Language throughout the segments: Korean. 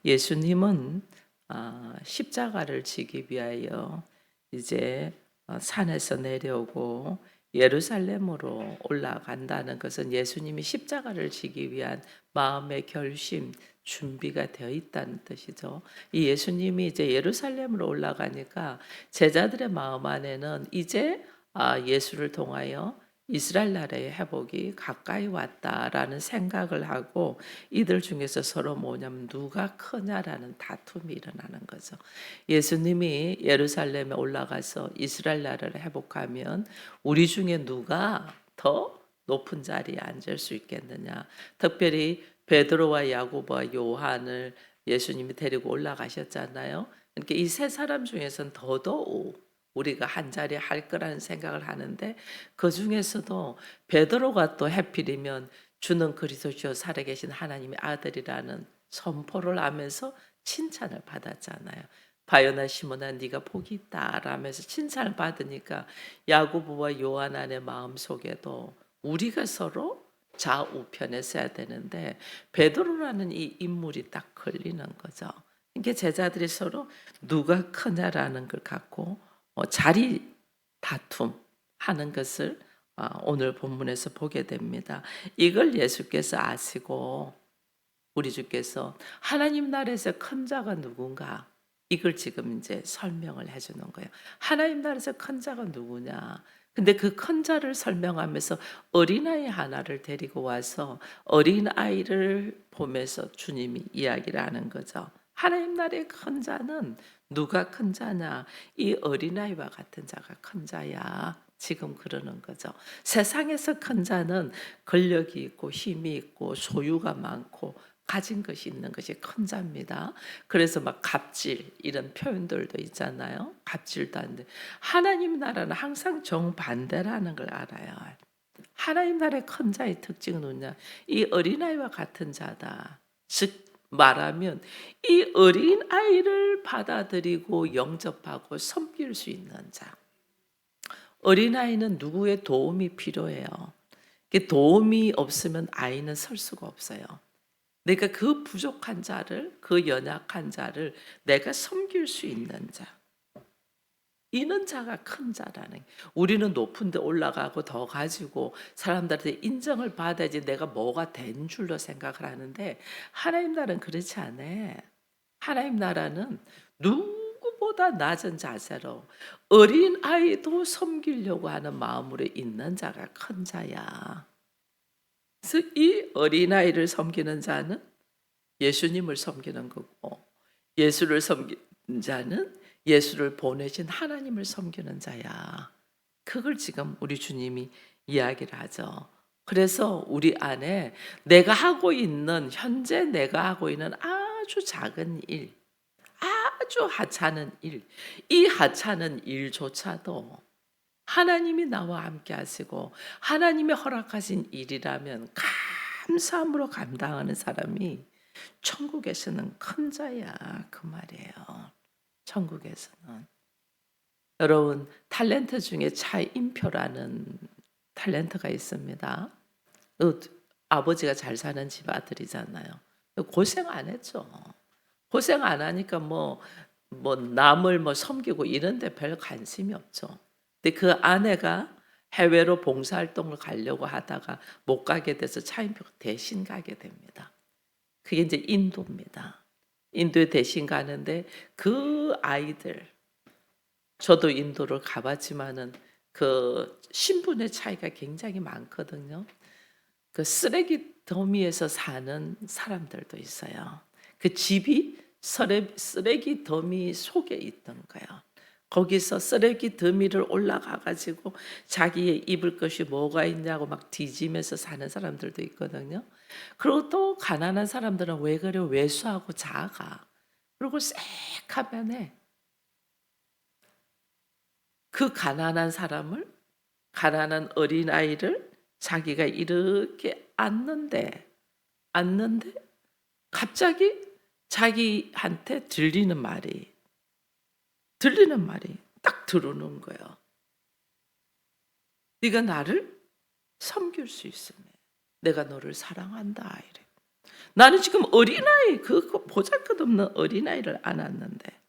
예수님은 십자가를 지기 위하여 이제 산에서 내려오고 예루살렘으로 올라간다는 것은 예수님이 십자가를 지기 위한 마음의 결심, 준비가 되어 있다는 뜻이죠. 이 예수님이 이제 예루살렘으로 올라가니까 제자들의 마음 안에는 이제 예수를 통하여 이스라엘 나라의 회복이 가까이 왔다라는 생각을 하고 이들 중에서 서로 뭐냐면 누가 크냐라는 다툼이 일어나는 거죠. 예수님이 예루살렘에 올라가서 이스라엘 나라를 회복하면 우리 중에 누가 더 높은 자리에 앉을 수 있겠느냐. 특별히 베드로와 야고보와 요한을 예수님이 데리고 올라가셨잖아요. 그러니까 이 세 사람 중에서는 더더욱 우리가 한 자리 할 거라는 생각을 하는데 그 중에서도 베드로가 또 하필이면 주는 그리스도시요 살아계신 하나님의 아들이라는 선포를 하면서 칭찬을 받았잖아요. 바요나 시몬아 네가 복이 있다 라면서 칭찬을 받으니까 야고보와 요한 안의 마음속에도 우리가 서로 좌우편에 서야 되는데 베드로라는 이 인물이 딱 걸리는 거죠. 이게 제자들이 서로 누가 크냐라는 걸 갖고 자리 다툼 하는 것을 오늘 본문에서 보게 됩니다. 이걸 예수께서 아시고 우리 주께서 하나님 나라에서 큰 자가 누군가 이걸 지금 이제 설명을 해주는 거예요. 하나님 나라에서 큰 자가 누구냐? 근데 그 큰 자를 설명하면서 어린아이 하나를 데리고 와서 어린아이를 보면서 주님이 이야기를 하는 거죠. 하나님 나라의 큰 자는 누가 큰 자냐? 이 어린아이와 같은 자가 큰 자야. 지금 그러는 거죠. 세상에서 큰 자는 권력이 있고 힘이 있고 소유가 많고 가진 것이 있는 것이 큰 자입니다. 그래서 막 갑질 이런 표현들도 있잖아요. 갑질도 안 돼. 하나님 나라는 항상 정반대라는 걸 알아요. 하나님 나라의 큰 자의 특징은 뭐냐? 이 어린아이와 같은 자다. 즉 말하면 이 어린아이를 받아들이고 영접하고 섬길 수 있는 자. 어린아이는 누구의 도움이 필요해요. 도움이 없으면 아이는 설 수가 없어요. 내가 그 부족한 자를, 그 연약한 자를 내가 섬길 수 있는 자. 이는 자가 큰 자라는. 우리는 높은 데 올라가고 더 가지고 사람들한테 인정을 받아야지 내가 뭐가 된 줄로 생각을 하는데 하나님 나라는 그렇지 않아. 하나님 나라는 누구보다 낮은 자세로 어린 아이도 섬기려고 하는 마음으로 있는 자가 큰 자야. 그래서 이 어린아이를 섬기는 자는 예수님을 섬기는 거고 예수를 섬기는 자는 예수를 보내신 하나님을 섬기는 자야. 그걸 지금 우리 주님이 이야기를 하죠. 그래서 우리 안에 현재 내가 하고 있는 아주 작은 일, 아주 하찮은 일, 이 하찮은 일조차도 하나님이 나와 함께 하시고 하나님이 허락하신 일이라면 감사함으로 감당하는 사람이 천국에서는 큰 자야 그 말이에요. 천국에서는. 여러분 탤런트 중에 차인표라는 탤런트가 있습니다. 아버지가 잘 사는 집 아들이잖아요. 고생 안 했죠. 고생 안 하니까 뭐 남을 섬기고 이런데 별 관심이 없죠. 근데 그 아내가 해외로 봉사활동을 가려고 하다가 못 가게 돼서 차인표가 대신 가게 됩니다. 그게 이제 인도입니다. 인도에 대신 가는데 그 아이들, 저도 인도를 가봤지만은 그 신분의 차이가 굉장히 많거든요. 그 쓰레기 더미에서 사는 사람들도 있어요. 그 집이 쓰레기 더미 속에 있던 거예요. 거기서 쓰레기 더미를 올라가 가지고 자기의 입을 것이 뭐가 있냐고 막 뒤지면서 사는 사람들도 있거든요. 그리고 또 가난한 사람들은 왜 그래? 외수하고 작아. 그리고 새카만해. 그 가난한 어린아이를 자기가 이렇게 안는데 갑자기 자기한테 들리는 말이 딱 들어오는 거예요. 네가 나를 섬길 수 있으면 내가 너를 사랑한다 이래. 나는 지금 어린아이, 그 보잘것없는 어린아이를 안았는데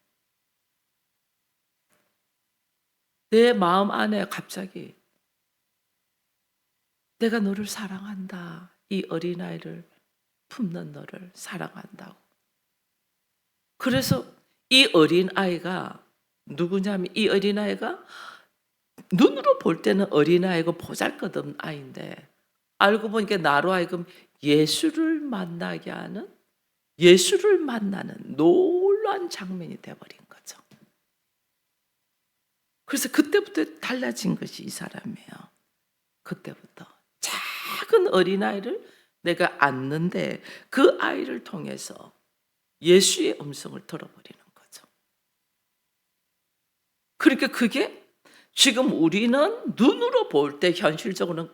내 마음 안에 갑자기 내가 너를 사랑한다. 이 어린아이를 품는 너를 사랑한다고. 그래서 이 어린아이가 누구냐면 이 어린아이가 눈으로 볼 때는 어린아이고 보잘것없는 아이인데 알고 보니까 나로 하여금 예수를 만나게 하는, 예수를 만나는 놀라운 장면이 돼버린 거죠. 그래서 그때부터 달라진 것이 이 사람이에요. 그때부터 작은 어린아이를 내가 안는데 그 아이를 통해서 예수의 음성을 들어버리는 거죠. 그러니까 그게 지금 우리는 눈으로 볼 때 현실적으로는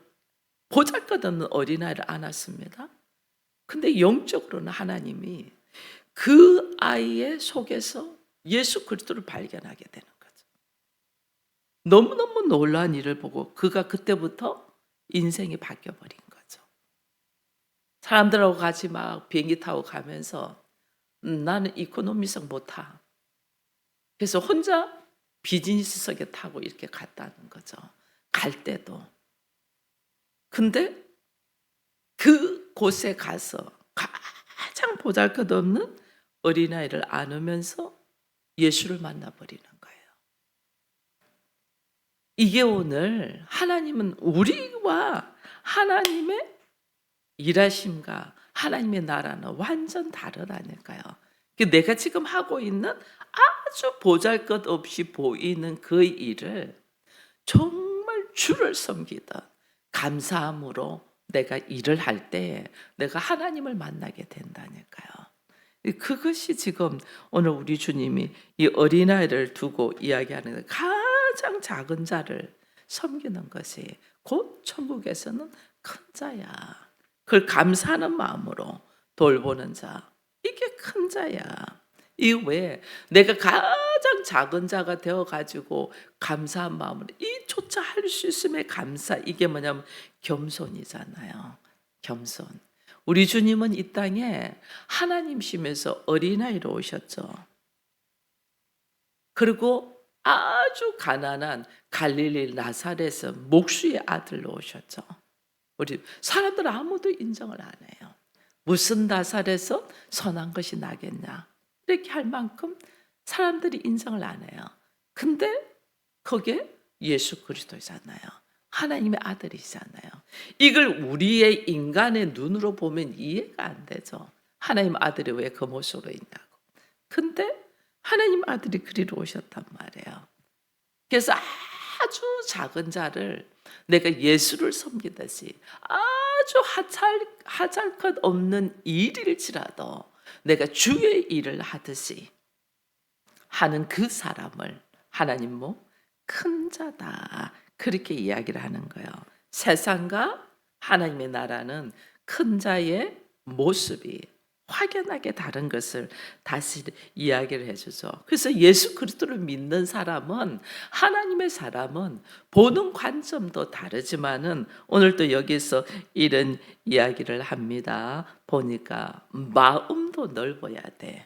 보잘것없는 어린아이를 안았습니다. 근데 영적으로는 하나님이 그 아이의 속에서 예수 그리스도를 발견하게 되는 거죠. 너무너무 놀라운 일을 보고 그가 그때부터 인생이 바뀌어버린 거죠. 사람들하고 같이 막 비행기 타고 가면서 나는 이코노미석 못 타. 그래서 혼자 비즈니스석에 타고 이렇게 갔다는 거죠. 갈 때도. 근데 그 곳에 가서 가장 보잘것없는 어린아이를 안으면서 예수를 만나버리는 거예요. 이게 오늘 하나님은 우리와 하나님의 일하심과 하나님의 나라는 완전 다르다니까요. 내가 지금 하고 있는 아주 보잘것없이 보이는 그 일을 정말 주를 섬기던 감사함으로 내가 일을 할 때 내가 하나님을 만나게 된다니까요. 그것이 지금 오늘 우리 주님이 이 어린아이를 두고 이야기하는 가장 작은 자를 섬기는 것이 곧 천국에서는 큰 자야. 그걸 감사하는 마음으로 돌보는 자, 이게 큰 자야. 이 외에 내가 가장 작은 자가 되어가지고 감사한 마음으로 이조차 할 수 있음에 감사, 이게 뭐냐면 겸손이잖아요. 겸손. 우리 주님은 이 땅에 하나님이시면서 어린아이로 오셨죠. 그리고 아주 가난한 갈릴리 나사렛에서 목수의 아들로 오셨죠. 우리 사람들 아무도 인정을 안 해요. 무슨 나사렛에서 선한 것이 나겠냐 이렇게 할 만큼 사람들이 인정을 안 해요. 근데 거기에 예수 그리스도잖아요. 하나님의 아들이잖아요. 이걸 우리의 인간의 눈으로 보면 이해가 안 되죠. 하나님 아들이 왜 그 모습으로 있냐고. 근데 하나님 아들이 그리로 오셨단 말이에요. 그래서 아주 작은 자를 내가 예수를 섬기듯이 아주 하잘 것 없는 일일지라도 내가 주의 일을 하듯이 하는 그 사람을 하나님 큰 자다 그렇게 이야기를 하는 거예요. 세상과 하나님의 나라는 큰 자의 모습이 확연하게 다른 것을 다시 이야기를 해주죠. 그래서 예수 그리스도를 믿는 사람은, 하나님의 사람은 보는 관점도 다르지만은 오늘도 여기서 이런 이야기를 합니다. 보니까 마음도 넓어야 돼.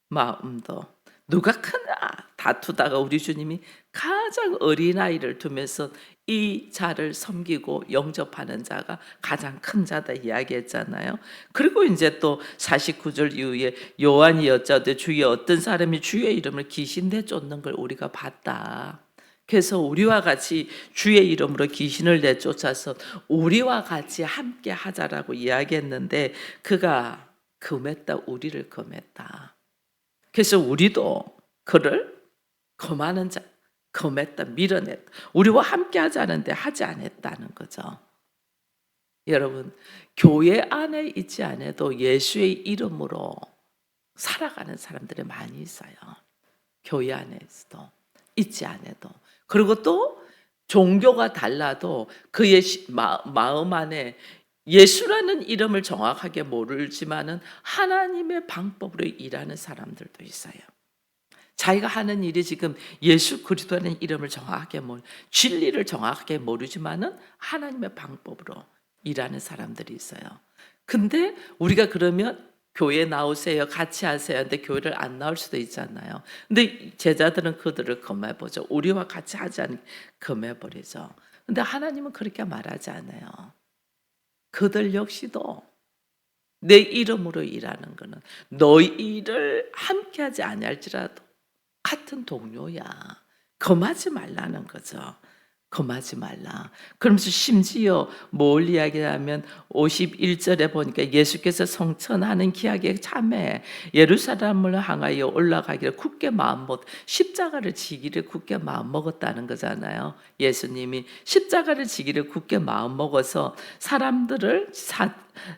마음도. 누가 크나 다투다가 우리 주님이 가장 어린아이를 두면서 이 자를 섬기고 영접하는 자가 가장 큰 자다 이야기했잖아요. 그리고 이제 또 49절 이후에 요한이 여짜되 주의 어떤 사람이 주의 이름을 귀신 내쫓는 걸 우리가 봤다. 그래서 우리와 같이 주의 이름으로 귀신을 내쫓아서 우리와 같이 함께 하자라고 이야기했는데 그가 금했다, 우리를 금했다. 그래서 우리도 그를 금하는 자, 금했다, 밀어냈다. 우리와 함께 하지 않은데 하지 않았다는 거죠. 여러분, 교회 안에 있지 않아도 예수의 이름으로 살아가는 사람들이 많이 있어요. 교회 안에서도 있지 않아도. 그리고 또 종교가 달라도 그의 마음 안에 예수라는 이름을 정확하게 모르지만은 하나님의 방법으로 일하는 사람들도 있어요. 자기가 하는 일이 지금 예수 그리스도라는 이름을 정확하게 진리를 정확하게 모르지만은 하나님의 방법으로 일하는 사람들이 있어요. 근데 우리가 그러면 교회 나오세요. 같이 하세요. 근데 교회를 안 나올 수도 있잖아요. 근데 제자들은 그들을 금해보죠. 우리와 같이 하지 않게 금해버리죠. 근데 하나님은 그렇게 말하지 않아요. 그들 역시도 내 이름으로 일하는 거는 너희 일을 함께하지 아니할지라도 같은 동료야. 금하지 말라는 거죠. 금하지 말라. 그러면서 심지어 뭘 이야기하면 51절에 보니까 예수께서 성천하는 기약에 참에 예루살렘을 향하여 올라가기를 굳게 마음먹 십자가를 지기를 굳게 마음먹었다는 거잖아요. 예수님이 십자가를 지기를 굳게 마음먹어서 사람들을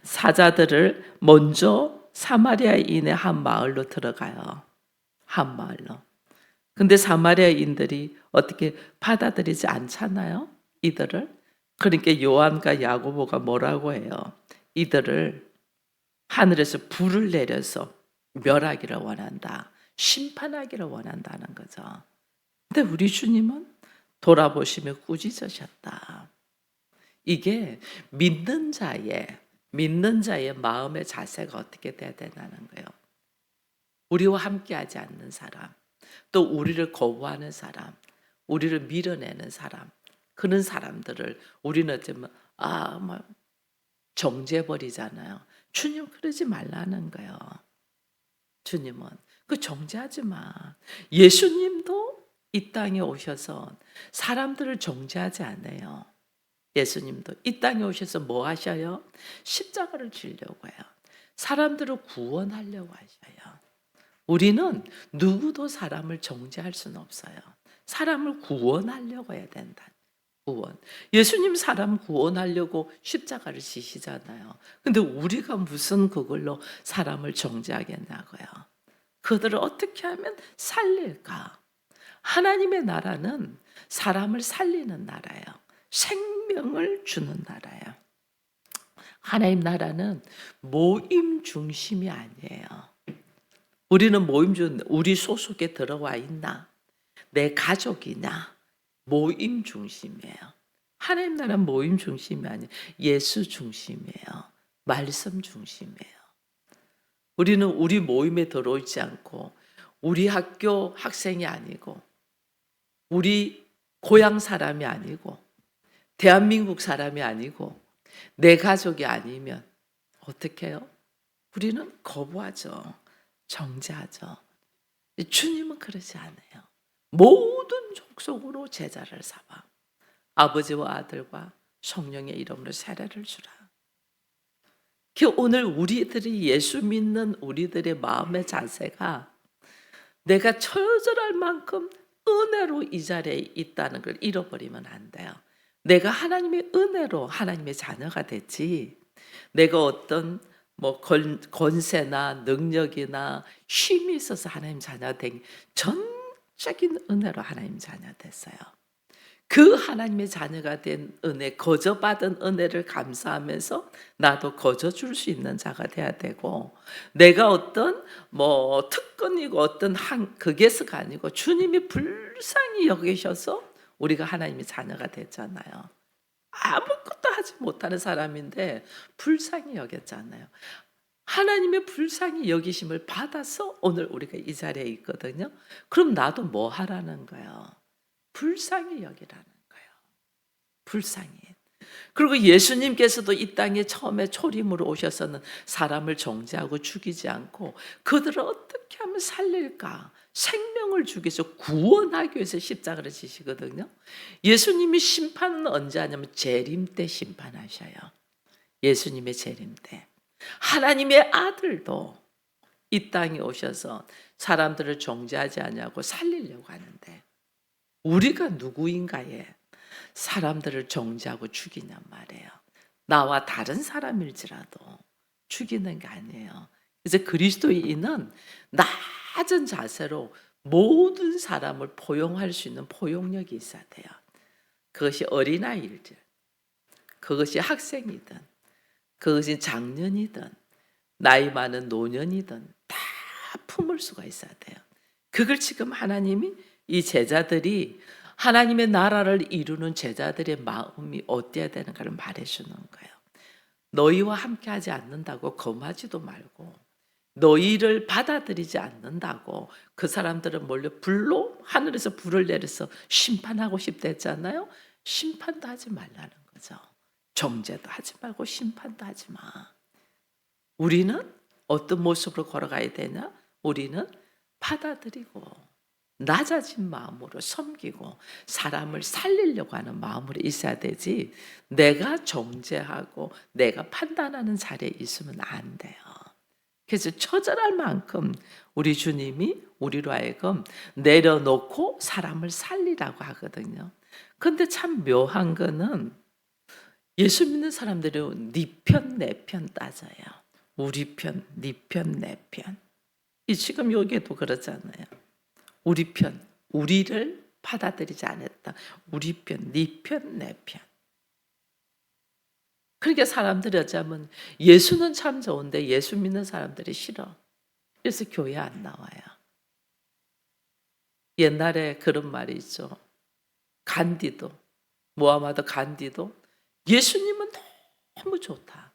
사자들을 먼저 사마리아인의 한 마을로 들어가요. 한 마을로. 근데 사마리아인들이 어떻게 받아들이지 않잖아요. 이들을. 그러니까 요한과 야고보가 뭐라고 해요? 이들을 하늘에서 불을 내려서 멸하기를 원한다. 심판하기를 원한다는 거죠. 근데 우리 주님은 돌아보시며 꾸짖으셨다. 이게 믿는 자의 마음의 자세가 어떻게 돼야 되나는 거예요. 우리와 함께하지 않는 사람, 또 우리를 거부하는 사람, 우리를 밀어내는 사람, 그런 사람들을 우리는 어쩌면 뭐 정죄해버리잖아요. 주님 그러지 말라는 거예요. 주님은 그 정죄하지 마. 예수님도 이 땅에 오셔서 사람들을 정죄하지 않아요. 예수님도 이 땅에 오셔서 뭐 하셔요? 십자가를 지려고 해요. 사람들을 구원하려고 하셔요. 우리는 누구도 사람을 정죄할 수는 없어요. 사람을 구원하려고 해야 된다. 구원. 예수님 사람 구원하려고 십자가를 지시잖아요. 근데 우리가 무슨 그걸로 사람을 정죄하겠냐고요. 그들을 어떻게 하면 살릴까? 하나님의 나라는 사람을 살리는 나라예요. 생명을 주는 나라예요. 하나님 나라는 모임 중심이 아니에요. 우리는 모임 중 우리 소속에 들어와 있나? 내 가족이냐? 모임 중심이에요. 하나님 나라는 모임 중심이 아니에요. 예수 중심이에요. 말씀 중심이에요. 우리는 우리 모임에 들어오지 않고 우리 학교 학생이 아니고 우리 고향 사람이 아니고 대한민국 사람이 아니고 내 가족이 아니면 어떻게 해요? 우리는 거부하죠. 정죄하죠. 주님은 그러지 않아요. 모든 족속으로 제자를 삼아 아버지와 아들과 성령의 이름으로 세례를 주라. 오늘 우리들이 예수 믿는 우리들의 마음의 자세가 내가 처절할 만큼 은혜로 이 자리에 있다는 걸 잃어버리면 안 돼요. 내가 하나님의 은혜로 하나님의 자녀가 됐지. 내가 어떤 권세나 능력이나 힘이 있어서 하나님 자녀가 된 전적인 은혜로 하나님 자녀 됐어요. 그 하나님의 자녀가 된 은혜, 거저받은 은혜를 감사하면서 나도 거저줄 수 있는 자가 돼야 되고, 내가 어떤 특권이고 어떤 그게서가 아니고 주님이 불쌍히 여기셔서 우리가 하나님의 자녀가 됐잖아요. 아무것도 하지 못하는 사람인데 불쌍히 여겼잖아요. 하나님의 불쌍히 여기심을 받아서 오늘 우리가 이 자리에 있거든요. 그럼 나도 뭐 하라는 거예요? 불쌍히 여기라는 거예요. 불쌍히. 그리고 예수님께서도 이 땅에 처음에 초림으로 오셔서는 사람을 정죄하고 죽이지 않고 그들을 어떻게 하면 살릴까? 생명을 주기 위해서 구원하기 위해서 십자가를 지시거든요. 예수님이 심판은 언제 하냐면 재림 때 심판하셔요. 예수님의 재림 때. 하나님의 아들도 이 땅에 오셔서 사람들을 정죄하지 않냐고 살리려고 하는데 우리가 누구인가에 사람들을 정죄하고 죽이냔 말이에요. 나와 다른 사람일지라도 죽이는 게 아니에요. 그래서 그리스도인은 낮은 자세로 모든 사람을 포용할 수 있는 포용력이 있어야 돼요. 그것이 어린아이일지, 그것이 학생이든, 그것이 장년이든, 나이 많은 노년이든 다 품을 수가 있어야 돼요. 그걸 지금 하나님이 이 제자들이 하나님의 나라를 이루는 제자들의 마음이 어때야 되는가를 말해주는 거예요. 너희와 함께하지 않는다고 검하지도 말고, 너희를 받아들이지 않는다고 그 사람들은 몰려 불로 하늘에서 불을 내려서 심판하고 싶다 했잖아요. 심판도 하지 말라는 거죠. 정죄도 하지 말고 심판도 하지 마. 우리는 어떤 모습으로 걸어가야 되냐? 우리는 받아들이고 낮아진 마음으로 섬기고 사람을 살리려고 하는 마음으로 있어야 되지, 내가 정죄하고 내가 판단하는 자리에 있으면 안 돼요. 그래서 처절할 만큼 우리 주님이 우리로 하여금 내려놓고 사람을 살리라고 하거든요. 근데 참 묘한 거는 예수 믿는 사람들은 네 편, 내 편 따져요. 우리 편, 네 편, 내 편. 이 지금 여기에도 그렇잖아요. 우리 편, 우리를 받아들이지 않았다. 우리 편, 네 편, 내 편. 그러니까 사람들이 어쩌면 예수는 참 좋은데 예수 믿는 사람들이 싫어. 그래서 교회 안 나와요. 옛날에 그런 말이 있죠. 간디도, 무하마드 간디도 예수님은 너무 좋다.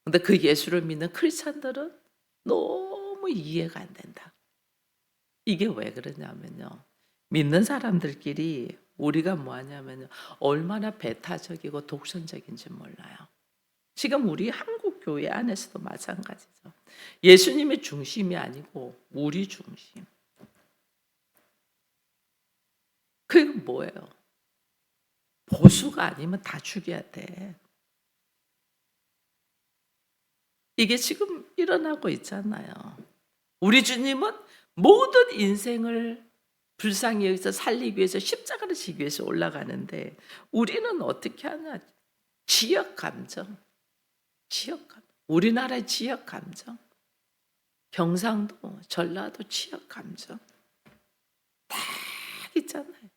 근데 그 예수를 믿는 크리스찬들은 너무 이해가 안 된다. 이게 왜 그러냐면요. 믿는 사람들끼리 우리가 뭐 하냐면요. 얼마나 배타적이고 독선적인지 몰라요. 지금 우리 한국 교회 안에서도 마찬가지죠. 예수님의 중심이 아니고 우리 중심. 그게 뭐예요? 보수가 아니면 다 죽여야 돼. 이게 지금 일어나고 있잖아요. 우리 주님은 모든 인생을 불쌍히 여기서 살리기 위해서 십자가를 지기 위해서 올라가는데 우리는 어떻게 하냐? 지역 감정. 우리나라의 지역 감정. 경상도, 전라도 지역 감정. 다 있잖아요.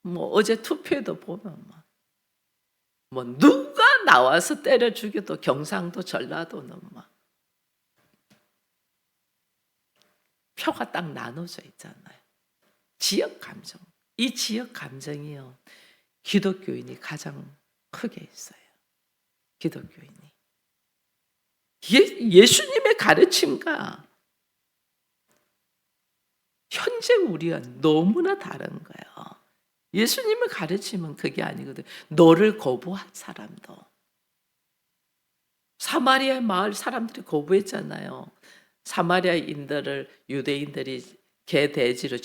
뭐 어제 투표에도 보면 뭐 누가 나와서 때려 죽여도 경상도, 전라도는 막 표가 딱 나눠져 있잖아요. 지역 감정. 이 지역 감정이요. 기독교인이 가장 크게 있어요. 기독교인이. 예수님의 가르침과 현재 우리와 너무나 다른 거예요. 예수님의 가르침은 그게 아니거든. 너를 거부한 사람도. 사마리아 마을 사람들이 거부했잖아요. 사마리아인들을 유대인들이 개 돼지로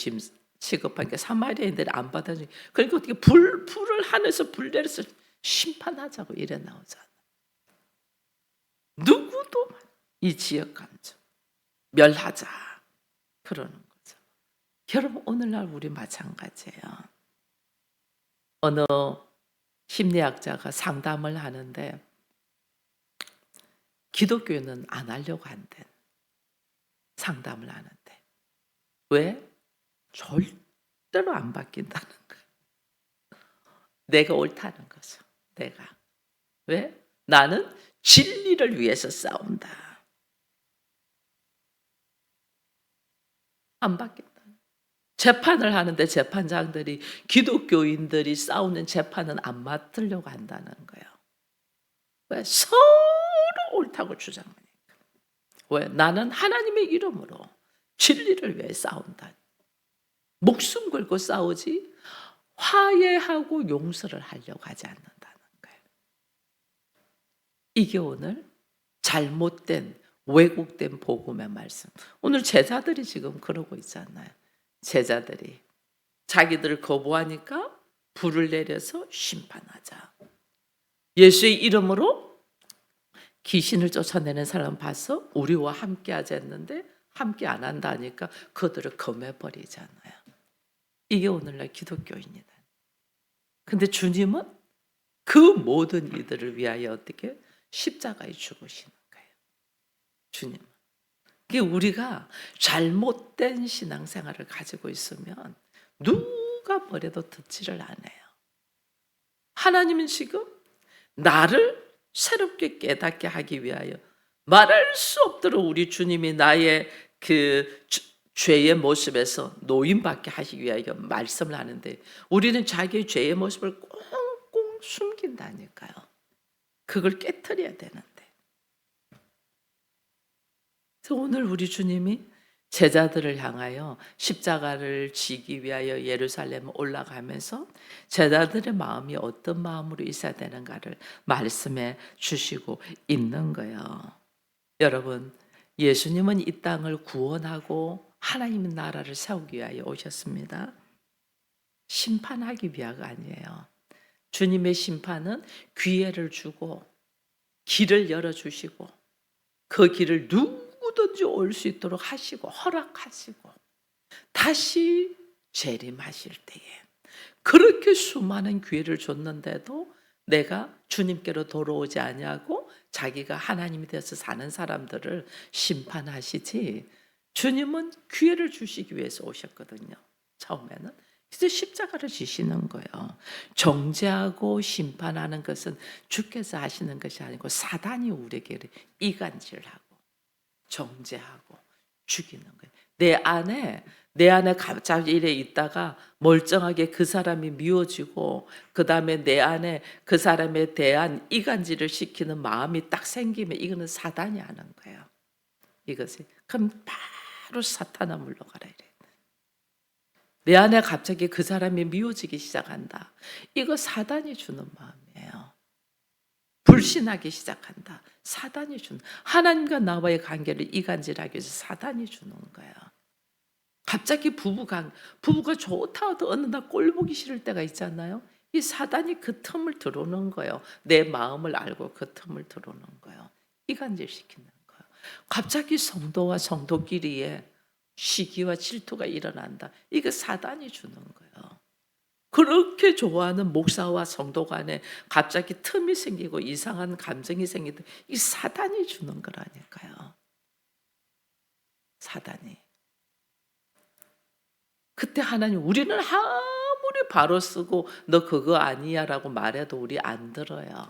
취급하니까 사마리아인들이 안 받아주니까, 그러니까 어떻게 불을 하늘에서 불 내려서 심판하자고 이래 나오잖아. 누구도 이 지역 감정 멸하자 그러는 거죠. 여러분 오늘날 우리 마찬가지예요. 어느 심리학자가 상담을 하는데 기독교는 안 하려고 한대. 상담을 하는데 왜? 절대로 안 바뀐다는 거예요. 내가 옳다는 거죠. 내가. 왜? 나는 진리를 위해서 싸운다. 안 바뀐다. 재판을 하는데 재판장들이 기독교인들이 싸우는 재판은 안 맡으려고 한다는 거예요. 왜? 서로 옳다고 주장하니까. 왜? 나는 하나님의 이름으로 진리를 위해 싸운다. 목숨 걸고 싸우지 화해하고 용서를 하려고 하지 않는다는 거예요. 이게 오늘 잘못된 왜곡된 복음의 말씀. 오늘 제자들이 지금 그러고 있잖아요. 제자들이 자기들을 거부하니까 불을 내려서 심판하자. 예수의 이름으로 귀신을 쫓아내는 사람 봐서 우리와 함께 하지 않는데 함께 안 한다니까 그들을 검해버리잖아요. 이게 오늘날 기독교인이다. 근데 주님은 그 모든 이들을 위하여 어떻게 십자가에 죽으시는 거예요. 주님은. 그게 우리가 잘못된 신앙생활을 가지고 있으면 누가 뭐래도 듣지를 않아요. 하나님은 지금 나를 새롭게 깨닫게 하기 위하여 말할 수 없도록 우리 주님이 나의 그 죄의 모습에서 노인받게 하시기 위하여 말씀을 하는데 우리는 자기의 죄의 모습을 꽁꽁 숨긴다니까요. 그걸 깨트려야 되는데. 그래서 오늘 우리 주님이 제자들을 향하여 십자가를 지기 위하여 예루살렘 올라가면서 제자들의 마음이 어떤 마음으로 있어야 되는가를 말씀해 주시고 있는 거예요. 여러분, 예수님은 이 땅을 구원하고 하나님의 나라를 세우기 위하여 오셨습니다. 심판하기 위하가 아니에요. 주님의 심판은 기회를 주고 길을 열어주시고 그 길을 누구든지 올 수 있도록 하시고 허락하시고 다시 재림하실 때에 그렇게 수많은 기회를 줬는데도 내가 주님께로 돌아오지 아니하고 자기가 하나님이 되어서 사는 사람들을 심판하시지, 주님은 기회를 주시기 위해서 오셨거든요. 처음에는. 그래서 십자가를 지시는 거예요. 정죄하고 심판하는 것은 주께서 하시는 것이 아니고 사단이 우리에게 이간질하고 정죄하고 죽이는 거예요. 내 안에 갑자기 이래 있다가 멀쩡하게 그 사람이 미워지고 그 다음에 내 안에 그 사람에 대한 이간질을 시키는 마음이 딱 생기면 이거는 사단이 하는 거예요. 이것이. 그럼 바로 사탄아 물러가라 이래. 내 안에 갑자기 그 사람이 미워지기 시작한다. 이거 사단이 주는 마음이에요. 불신하기 시작한다. 사단이 주는, 하나님과 나와의 관계를 이간질하기 위해서 사단이 주는 거예요. 갑자기 부부가 좋다 하도 어느 날 꼴 보기 싫을 때가 있잖아요. 이 사단이 그 틈을 들어오는 거예요. 내 마음을 알고 그 틈을 들어오는 거예요. 이간질시키는 거예요. 갑자기 성도와 성도끼리에 시기와 질투가 일어난다. 이게 사단이 주는 거예요. 그렇게 좋아하는 목사와 성도 간에 갑자기 틈이 생기고 이상한 감정이 생기다. 이 사단이 주는 거라니까요. 사단이. 그때 하나님, 우리는 아무리 바로 쓰고 너 그거 아니야 라고 말해도 우리 안 들어요.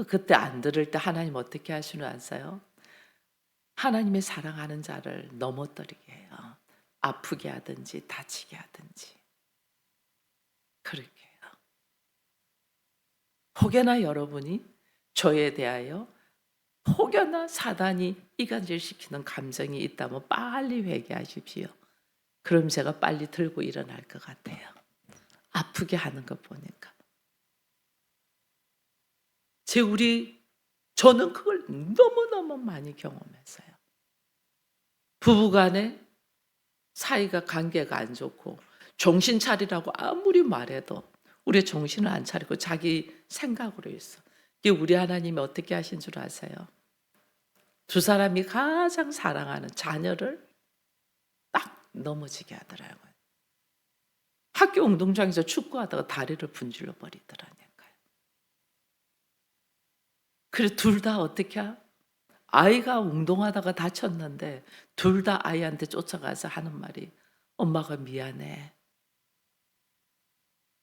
그때 안 들을 때 하나님 어떻게 하시는 줄 아세요? 하나님의 사랑하는 자를 넘어뜨리게 해요. 아프게 하든지 다치게 하든지 그렇게 해요. 혹여나 여러분이 저에 대하여 혹여나 사단이 이간질시키는 감정이 있다면 빨리 회개하십시오. 그럼 제가 빨리 들고 일어날 것 같아요. 아프게 하는 거 보니까. 저는 그걸 너무너무 많이 경험했어요. 부부간에 사이가 관계가 안 좋고 정신 차리라고 아무리 말해도 우리 정신을 안 차리고 자기 생각으로 있어. 이게 우리 하나님이 어떻게 하신 줄 아세요? 두 사람이 가장 사랑하는 자녀를 딱 넘어지게 하더라고요. 학교 운동장에서 축구하다가 다리를 분질러 버리더라니까요. 그래서 둘 다 어떻게 아이가 운동하다가 다쳤는데 둘 다 아이한테 쫓아가서 하는 말이 엄마가 미안해.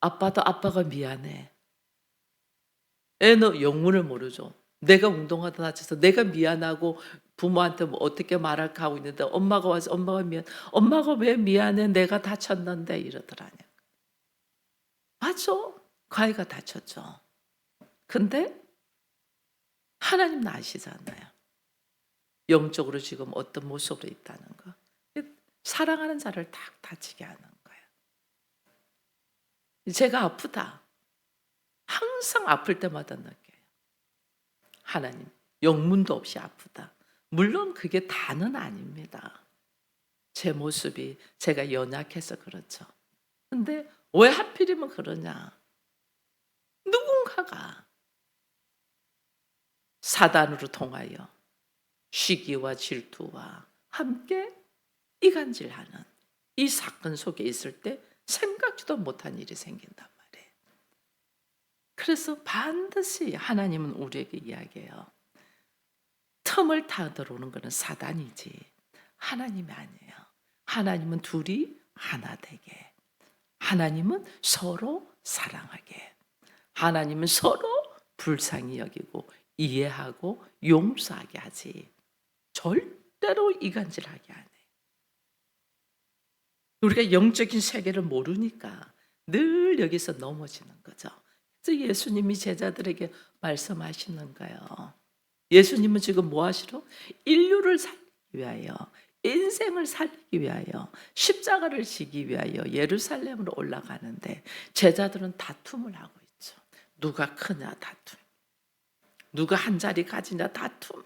아빠도 아빠가 미안해. 애는 영문을 모르죠. 내가 운동하다 다쳐서 내가 미안하고 부모한테 뭐 어떻게 말할까 하고 있는데 엄마가 와서 엄마가 엄마가 왜 미안해? 내가 다쳤는데 이러더라냐. 맞아. 그 아이가 다쳤죠. 근데 하나님은 아시잖아요. 영적으로 지금 어떤 모습으로 있다는 거. 사랑하는 자를 딱 다치게 하는 거예요. 제가 아프다. 항상 아플 때마다 느껴요. 하나님, 영문도 없이 아프다. 물론 그게 다는 아닙니다. 제 모습이 제가 연약해서 그렇죠. 근데 왜 하필이면 그러냐? 누군가가 사단으로 통하여 시기와 질투와 함께 이간질하는 이 사건 속에 있을 때 생각지도 못한 일이 생긴단 말이에요. 그래서 반드시 하나님은 우리에게 이야기해요. 틈을 타 들어오는 것은 사단이지 하나님이 아니에요. 하나님은 둘이 하나 되게, 하나님은 서로 사랑하게, 하나님은 서로 불쌍히 여기고 이해하고 용서하게 하지 절대로 이간질하게 안 해. 우리가 영적인 세계를 모르니까 늘 여기서 넘어지는 거죠. 예수님이 제자들에게 말씀하시는 거예요. 예수님은 지금 뭐 하시러? 인류를 살리기 위하여, 인생을 살리기 위하여, 십자가를 지기 위하여 예루살렘으로 올라가는데 제자들은 다툼을 하고 있죠. 누가 크냐 다툼. 누가 한 자리 가지냐 다툼.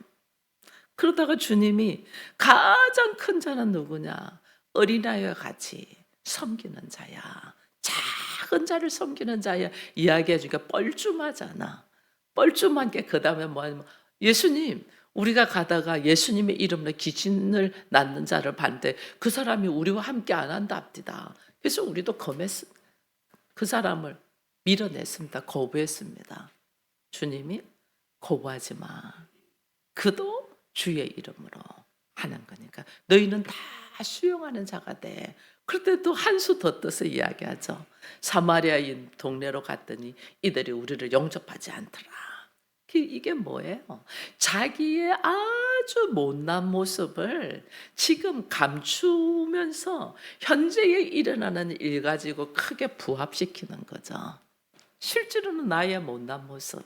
그러다가 주님이 가장 큰 자는 누구냐? 어린아이와 같이 섬기는 자야. 작은 자를 섬기는 자야. 이야기해 주니까 뻘쭘하잖아. 뻘쭘한 게 그다음에 뭐냐면 예수님 우리가 가다가 예수님의 이름으로 귀신을 낳는 자를 봤는데 그 사람이 우리와 함께 안 한답니다. 그래서 우리도 검했습니다. 그 사람을 밀어냈습니다. 거부했습니다. 주님이 거부하지 마. 그도 주의 이름으로 하는 거니까 너희는 다 수용하는 자가 돼. 그럴 때 또 한 수 더 떠서 이야기하죠. 사마리아인 동네로 갔더니 이들이 우리를 영접하지 않더라. 이게 뭐예요? 자기의 아주 못난 모습을 지금 감추면서 현재에 일어나는 일 가지고 크게 부합시키는 거죠. 실제로는 나의 못난 모습,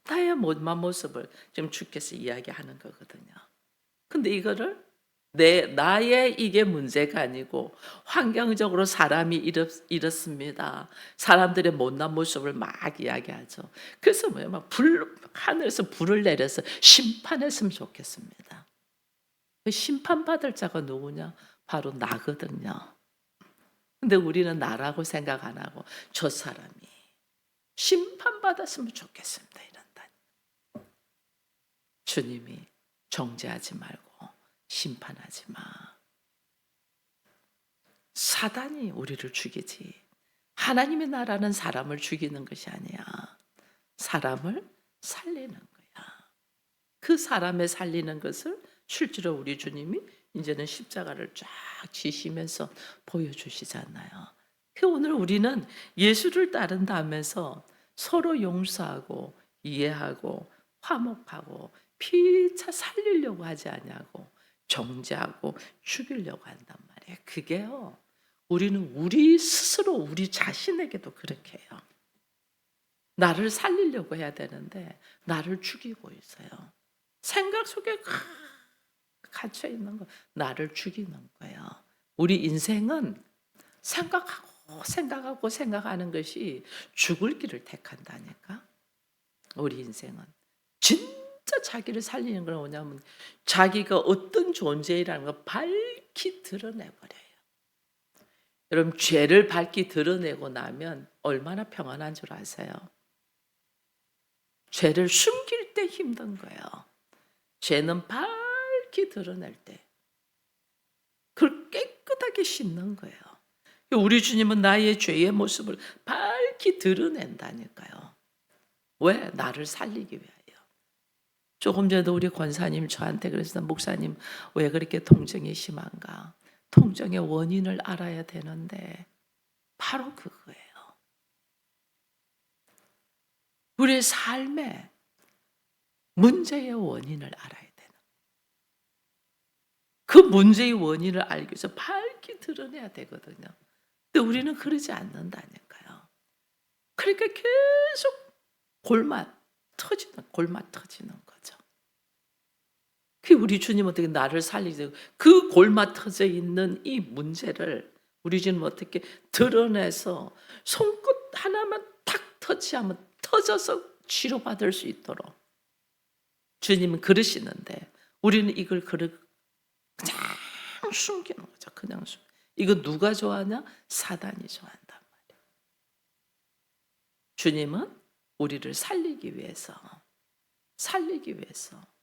나의 못난 모습을 지금 주께서 이야기하는 거거든요. 근데 이거를 나의 이게 문제가 아니고 환경적으로 사람이 이렇습니다. 사람들의 못난 모습을 막 이야기하죠. 그래서 막 하늘에서 불을 내려서 심판했으면 좋겠습니다. 그 심판받을 자가 누구냐? 바로 나거든요. 근데 우리는 나라고 생각 안 하고 저 사람이 심판받았으면 좋겠습니다. 이런다. 주님이 정죄하지 말고 심판하지 마. 사단이 우리를 죽이지. 하나님의 나라는 사람을 죽이는 것이 아니야. 사람을 살리는 거야. 그 사람을 살리는 것을 실제로 우리 주님이 이제는 십자가를 쫙 지시면서 보여주시잖아요. 오늘 우리는 예수를 따른다면서 서로 용서하고 이해하고 화목하고 피차 살리려고 하지 않냐고 정죄하고 죽이려고 한단 말이에요. 그게요. 우리는 우리 스스로 우리 자신에게도 그렇게 해요. 나를 살리려고 해야 되는데 나를 죽이고 있어요. 생각 속에 갇혀 있는 거 나를 죽이는 거예요. 우리 인생은 생각하는 것이 죽을 길을 택한다니까. 우리 인생은 진짜 자기를 살리는 건 뭐냐면 자기가 어떤 존재라는 걸 밝히 드러내버려요. 여러분 죄를 밝히 드러내고 나면 얼마나 평안한 줄 아세요? 죄를 숨길 때 힘든 거예요. 죄는 밝히 드러낼 때 그걸 깨끗하게 씻는 거예요. 우리 주님은 나의 죄의 모습을 밝히 드러낸다니까요. 왜? 나를 살리기 위하여. 조금 전에도 우리 권사님 저한테 그랬어요. 목사님 왜 그렇게 통증이 심한가? 통증의 원인을 알아야 되는데 바로 그거예요. 우리의 삶의 문제의 원인을 알아야 되는. 그 문제의 원인을 알기 위해서 밝히 드러내야 되거든요. 근데 우리는 그러지 않는다니까요. 그러니까 계속 골마 터지는 거죠. 그 우리 주님 어떻게 나를 살리지? 그 골마 터져 있는 이 문제를 우리 주님 어떻게 드러내서 손끝 하나만 탁 터치하면 터져서 치료받을 수 있도록 주님은 그러시는데 우리는 이걸 그냥 숨기는 거죠. 그냥 이거 누가 좋아하냐? 사단이 좋아한단 말이에요. 주님은 우리를 살리기 위해서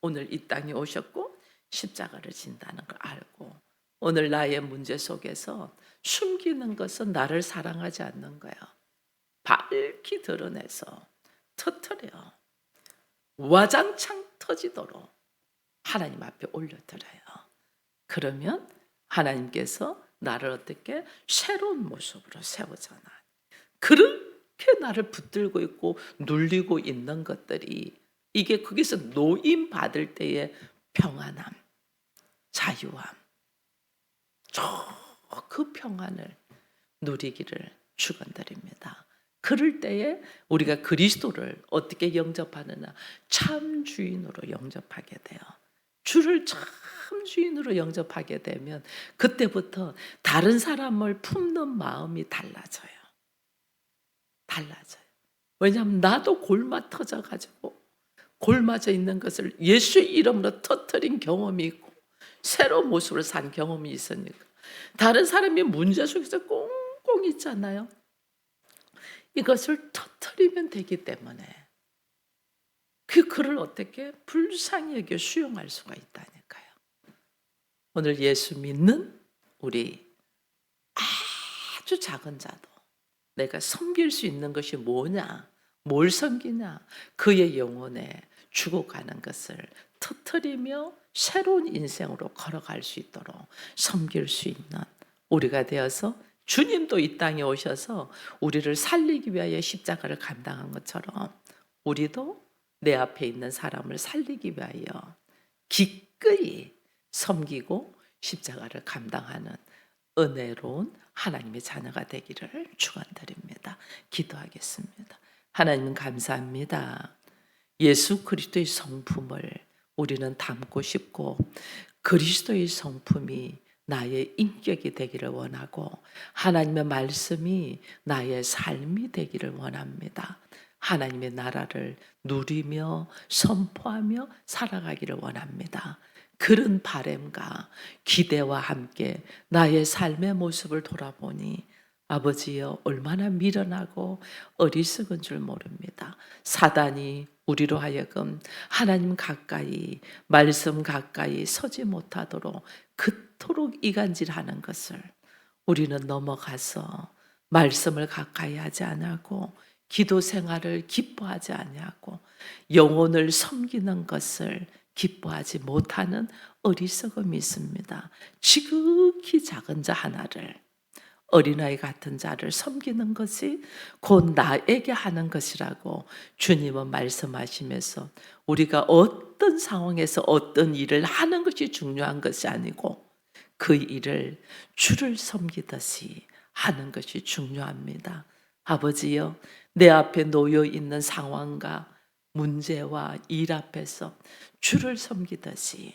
오늘 이 땅에 오셨고 십자가를 진다는 걸 알고 오늘 나의 문제 속에서 숨기는 것은 나를 사랑하지 않는 거예요. 밝히 드러내서 터뜨려 와장창 터지도록 하나님 앞에 올려드려요. 그러면 하나님께서 나를 어떻게 새로운 모습으로 세우잖아. 그렇게 나를 붙들고 있고 눌리고 있는 것들이 이게 거기서 노임 받을 때의 평안함, 자유함, 그 평안을 누리기를 축원드립니다. 그럴 때에 우리가 그리스도를 어떻게 영접하느냐? 참 주인으로 영접하게 돼요. 주를 참 주인으로 영접하게 되면 그때부터 다른 사람을 품는 마음이 달라져요. 달라져요. 왜냐하면 나도 골마 터져 가지고 골마져 있는 것을 예수의 이름으로 터뜨린 경험이 있고 새로운 모습을 산 경험이 있으니까 다른 사람이 문제 속에서 꽁꽁 있잖아요. 이것을 터뜨리면 되기 때문에 그를 어떻게 불쌍히 여겨 수용할 수가 있다니까요. 오늘 예수 믿는 우리 아주 작은 자도 내가 섬길 수 있는 것이 뭐냐, 뭘 섬기냐, 그의 영혼에 죽어가는 것을 터뜨리며 새로운 인생으로 걸어갈 수 있도록 섬길 수 있는 우리가 되어서 주님도 이 땅에 오셔서 우리를 살리기 위하여 십자가를 감당한 것처럼 우리도 내 앞에 있는 사람을 살리기 위하여 기꺼이 섬기고 십자가를 감당하는 은혜로운 하나님의 자녀가 되기를 축원드립니다. 기도하겠습니다. 하나님 감사합니다. 예수 그리스도의 성품을 우리는 담고 싶고 그리스도의 성품이 나의 인격이 되기를 원하고 하나님의 말씀이 나의 삶이 되기를 원합니다. 하나님의 나라를 누리며 선포하며 살아가기를 원합니다. 그런 바램과 기대와 함께 나의 삶의 모습을 돌아보니 아버지여 얼마나 미련하고 어리석은 줄 모릅니다. 사단이 우리로 하여금 하나님 가까이 말씀 가까이 서지 못하도록 그토록 이간질하는 것을 우리는 넘어가서 말씀을 가까이 하지 않고 기도 생활을 기뻐하지 아니하고 영혼을 섬기는 것을 기뻐하지 못하는 어리석음이 있습니다. 지극히 작은 자 하나를 어린아이 같은 자를 섬기는 것이 곧 나에게 하는 것이라고 주님은 말씀하시면서 우리가 어떤 상황에서 어떤 일을 하는 것이 중요한 것이 아니고 그 일을 주를 섬기듯이 하는 것이 중요합니다. 아버지여, 내 앞에 놓여 있는 상황과 문제와 일 앞에서 주를 섬기듯이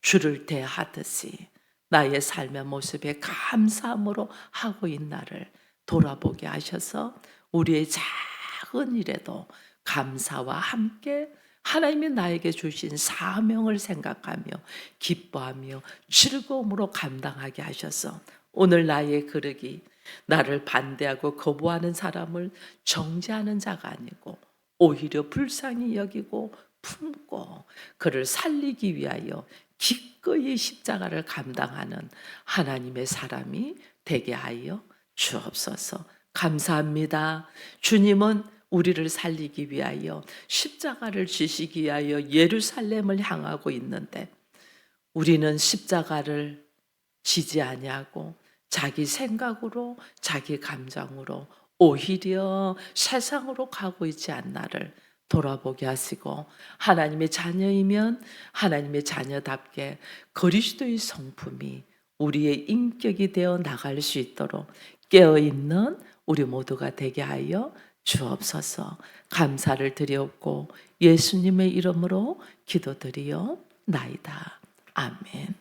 주를 대하듯이 나의 삶의 모습에 감사함으로 하고 있는 나를 돌아보게 하셔서 우리의 작은 일에도 감사와 함께 하나님이 나에게 주신 사명을 생각하며 기뻐하며 즐거움으로 감당하게 하셔서 오늘 나의 그릇이 나를 반대하고 거부하는 사람을 정죄하는 자가 아니고 오히려 불쌍히 여기고 품고 그를 살리기 위하여 기꺼이 십자가를 감당하는 하나님의 사람이 되게 하여 주옵소서. 감사합니다. 주님은 우리를 살리기 위하여 십자가를 지시기 위하여 예루살렘을 향하고 있는데 우리는 십자가를 지지 아니하고 자기 생각으로 자기 감정으로 오히려 세상으로 가고 있지 않나를 돌아보게 하시고 하나님의 자녀이면 하나님의 자녀답게 그리스도의 성품이 우리의 인격이 되어 나갈 수 있도록 깨어있는 우리 모두가 되게 하여 주옵소서. 감사를 드렸고 예수님의 이름으로 기도드리옵나이다. 아멘.